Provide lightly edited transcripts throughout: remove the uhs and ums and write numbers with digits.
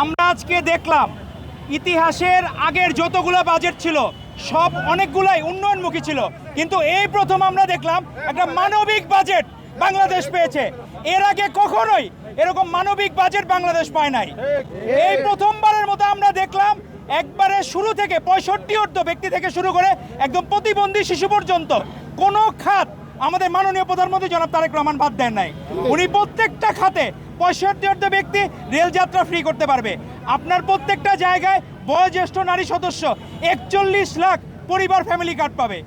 আমরা আজকে দেখলাম ইতিহাসের আগের যতগুলো বাজেট ছিল সব অনেকগুলাই উন্নয়নমুখী ছিল, কিন্তু এই প্রথম আমরা দেখলাম একটা মানবিক বাজেট বাংলাদেশ পেয়েছে। এর আগে কখনোই এরকম মানবিক বাজেট বাংলাদেশ পায় নাই। এই প্রথমবারের মতো আমরা দেখলাম একবারে শুরু থেকে 65 ব্যক্তি থেকে শুরু করে একদম প্রতিবন্ধী শিশু পর্যন্ত কোনো খাত আমাদের মাননীয় প্রধানমন্ত্রী জনাব তারেক রহমান বাদ দেন নাই। উনি প্রত্যেকটা খাতে 65 ব্যক্তি রেলযাত্রা ফ্রি করতে পারবে। আপনার প্রত্যেকটা জায়গায় বয়োজ্যেষ্ঠ নারী সদস্য 41 লাখ পরিবার ফ্যামিলি কার্ড পাবে,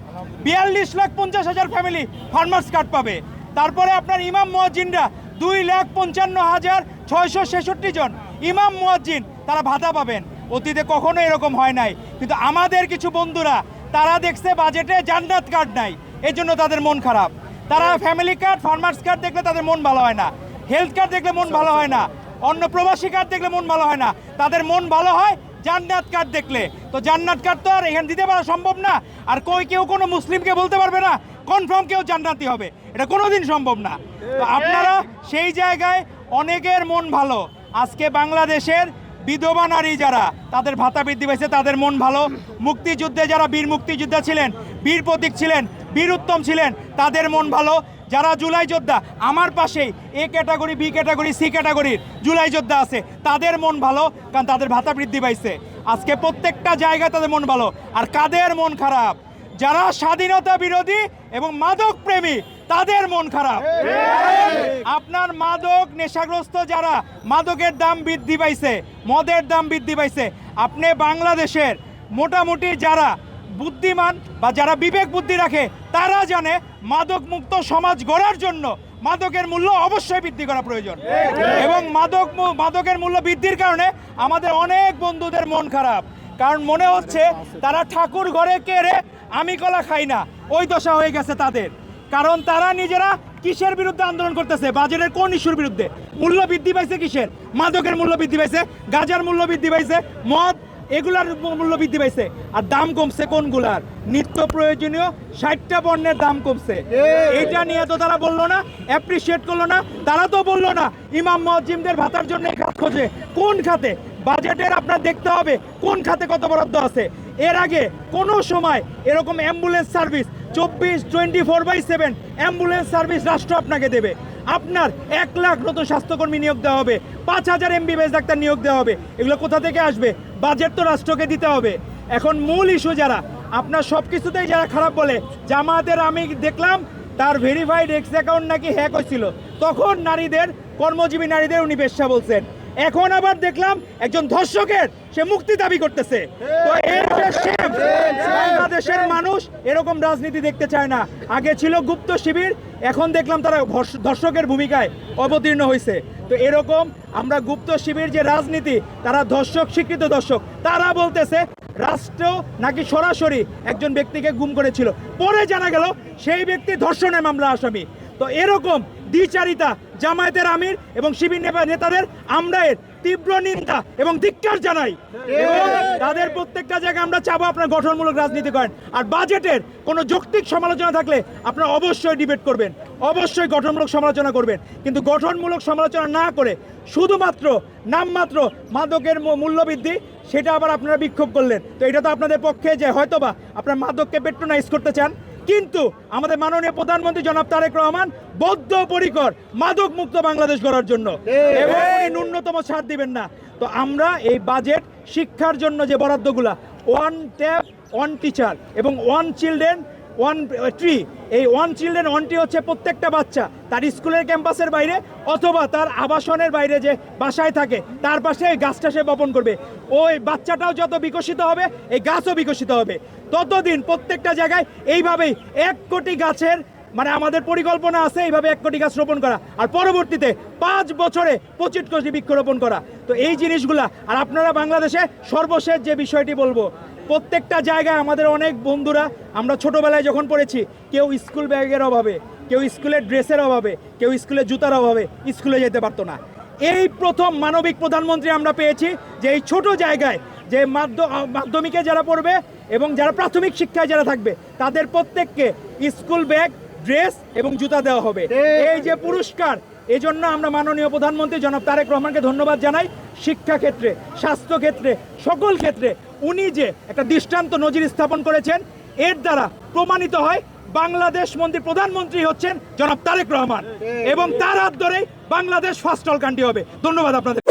42,50,000 ফ্যামিলি ফার্মার্স কার্ড পাবে। তারপরে আপনার ইমাম মুয়াজ্জিনরা 2,55,666 জন ইমাম মুয়াজ্জিন তারা ভাতা পাবেন। অতীতে কখনো এরকম হয় নাই, কিন্তু আমাদের কিছু বন্ধুরা তারা দেখছে বাজেটে জান্নাত কার্ড নাই, এই জন্য তাদের মন খারাপ। তারা ফ্যামিলি কার্ড ফার্মার্স কার্ড দেখলে তাদের মন ভালো হয় না, হেলথ কার্ড দেখলে মন ভালো হয় না, অন্য প্রবাসী কার্ড দেখলে মন ভালো হয় না, তাদের মন ভালো হয় জান্নাত কার্ড দেখলে। তো জান্নাত কার্ড তো আর এখানে দিতে পারা সম্ভব না, আর কেউ কোনো মুসলিমকে বলতে পারবে না কনফার্ম কেউ জান্নাতি হবে, এটা কোনোদিন সম্ভব না। তো আপনারা সেই জায়গায় অনেকের মন ভালো। আজকে বাংলাদেশের বিধবা নারী যারা তাদের ভাতা বৃদ্ধি পেয়েছে তাদের মন ভালো। মুক্তিযুদ্ধে যারা বীর মুক্তিযোদ্ধা ছিলেন, বীর প্রতীক ছিলেন, বীর উত্তম ছিলেন, তাদের মন ভালো। যারা জুলাই যোদ্ধা আমার পাশেই A category B category C ক্যাটাগরির জুলাই যোদ্ধা আছে তাদের মন ভালো, কারণ তাদের ভাতা বৃদ্ধি পাইছে। আজকে প্রত্যেকটা জায়গায় তাদের মন ভালো। আর কাদের মন খারাপ? যারা স্বাধীনতা বিরোধী এবং মাদক প্রেমী তাদের মন খারাপ। আপনার মাদক নেশাগ্রস্ত যারা, মাদকের দাম বৃদ্ধি পাইছে, মদের দাম বৃদ্ধি পাইছে। আপনি বাংলাদেশের মোটামুটি যারা বুদ্ধিমান বা যারা বিবেক বুদ্ধি রাখে তারা জানে মাদক মুক্ত সমাজ গড়ার জন্য মাদকের মূল্য অবশ্যই বৃদ্ধি করা প্রয়োজন। এবং মাদকের মূল্য বৃদ্ধির কারণে আমাদের অনেক বন্ধুদের মন খারাপ, কারণ মনে হচ্ছে তারা ঠাকুর ঘরে কেড়ে আমি কলা খাই না, ওই দশা হয়ে গেছে তাদের। কারণ তারা নিজেরা কিসের বিরুদ্ধে আন্দোলন করতেছে? বাজেটের কোন ইস্যুর বিরুদ্ধে? মূল্য বৃদ্ধি পাইছে কিসের? মাদকের মূল্য বৃদ্ধি পাইছে, গাঁজার মূল্য বৃদ্ধি পাইছে, মদ এগুলার মূল্য বৃদ্ধি পাইছে। আর দাম কমছে কোনগুলার? নিত্য প্রয়োজনীয় 60টা পণ্যের দাম কমছে। এইটা নিয়ে তো তারা বললো না, অ্যাপ্রিসিয়েট করলো না। তারা তো বললো না ইমাম মুয়াজ্জিনদের ভাতার জন্য এই খাত খোঁজে। কোন খাতে? বাজেটের আপনার দেখতে হবে কোন খাতে কত বরাদ্দ আছে। এর আগে কোনো সময় এরকম অ্যাম্বুলেন্স সার্ভিস 24/7 অ্যাম্বুলেন্স সার্ভিস রাষ্ট্র আপনাকে দেবে। আপনার 1 লাখ নতুন স্বাস্থ্যকর্মী নিয়োগ দেওয়া হবে, 5,000 MBBS ডাক্তার নিয়োগ দেওয়া হবে। এগুলো কোথা থেকে আসবে? বাজেট তো রাষ্ট্রকে দিতে হবে। এখন মূল ইস্যু যারা আপনার সব কিছুতেই যারা খারাপ বলে, জামায়াতের আমি দেখলাম তার ভেরিফাইড এক্স অ্যাকাউন্ট নাকি হ্যাক হয়েছিল, তখন নারীদের, কর্মজীবী নারীদের উনি বেশ্যা বলছেন। এখন আবার দেখলাম একজন ধর্ষকের সে মুক্তি দাবি করতেছে। তো এর বাংলাদেশের মানুষ এরকম রাজনীতি দেখতে চায় না। আগে ছিল গুপ্ত শিবির, এখন দেখলাম তারা ধর্ষকের ভূমিকায় অবতীর্ণ হয়েছে। তো এরকম আমরা গুপ্ত শিবির যে রাজনীতি, তারা ধর্ষক, স্বীকৃত ধর্ষক, তারা বলতেছে রাষ্ট্র নাকি সরাসরি একজন ব্যক্তিকে গুম করেছিল, পরে জানা গেল সেই ব্যক্তি ধর্ষণের মামলা আসামি। তো এরকম দ্বিচারিতা জামায়াতের আমির এবং শিবির নেতাদের আমরা এর তীব্র নিন্দা এবং ধিক্কার জানাই। এবং তাদের প্রত্যেকটা জায়গায় আমরা চাবো আপনারা গঠনমূলক রাজনীতি করেন। আর বাজেটের কোনো যৌক্তিক সমালোচনা থাকলে আপনারা অবশ্যই ডিবেট করবেন, অবশ্যই গঠনমূলক সমালোচনা করবেন। কিন্তু গঠনমূলক সমালোচনা না করে শুধুমাত্র নামমাত্র মাদকের মূল্যবৃদ্ধি, সেটা আবার আপনারা বিক্ষোভ করলেন। তো এটা তো আপনাদের পক্ষে যে হয়তোবা আপনারা মাদককে পেট্রোনাইজ করতে চান, কিন্তু আমাদের মাননীয় প্রধানমন্ত্রী জনাব তারেক রহমান বদ্ধপরিকর মাদক মুক্ত বাংলাদেশ গড়ার জন্য, এবং ন্যূনতম ছাড় দিবেন না। তো আমরা এই বাজেট শিক্ষার জন্য যে বরাদ্দগুলা, 1 ট্যাব 1 টিচার এবং 1 চিলড্রেন 1 ট্রি, এই 1 চিলড্রেন 1 ট্রি হচ্ছে প্রত্যেকটা বাচ্চা তার স্কুলের ক্যাম্পাসের বাইরে অথবা তার আবাসনের বাইরে যে বাসায় থাকে তার পাশে এই গাছটা সে বপন করবে। ওই বাচ্চাটাও যত বিকশিত হবে এই গাছও বিকশিত হবে। ততদিন প্রত্যেকটা জায়গায় এইভাবেই 1 কোটি গাছের মানে আমাদের পরিকল্পনা আছে এইভাবে 1 কোটি গাছ রোপণ করা, আর পরবর্তীতে 5 বছরে 25 কোটি বৃক্ষরোপণ করা। তো এই জিনিসগুলা, আর আপনারা বাংলাদেশে সর্বশেষ যে বিষয়টি বলবো, প্রত্যেকটা জায়গায় আমাদের অনেক বন্ধুরা, আমরা ছোটোবেলায় যখন পড়েছি, কেউ স্কুল ব্যাগের অভাবে, কেউ স্কুলের ড্রেসের অভাবে, কেউ স্কুলে জুতার অভাবে স্কুলে যেতে পারতো না। এই প্রথম মানবিক প্রধানমন্ত্রী আমরা পেয়েছি যে এই ছোট জায়গায় যে মাধ্যমিকে যারা পড়বে এবং যারা প্রাথমিক শিক্ষায় যারা থাকবে তাদের প্রত্যেককে স্কুল ব্যাগ, ড্রেস এবং জুতা দেওয়া হবে। এই যে পুরস্কার, এজন্য আমরা মাননীয় প্রধানমন্ত্রী জনাব তারেক রহমানকে ধন্যবাদ জানাই। শিক্ষা ক্ষেত্রে, স্বাস্থ্য ক্ষেত্রে, সকল ক্ষেত্রে উনি যে একটা দৃষ্টান্ত নজির স্থাপন করেছেন, এর দ্বারা প্রমাণিত হয় বাংলাদেশ প্রধানমন্ত্রী হচ্ছেন জনাব তারেক রহমান, এবং তার হাত ধরেই বাংলাদেশ ফার্স্ট অল কান্ট্রি হবে। ধন্যবাদ আপনাদের।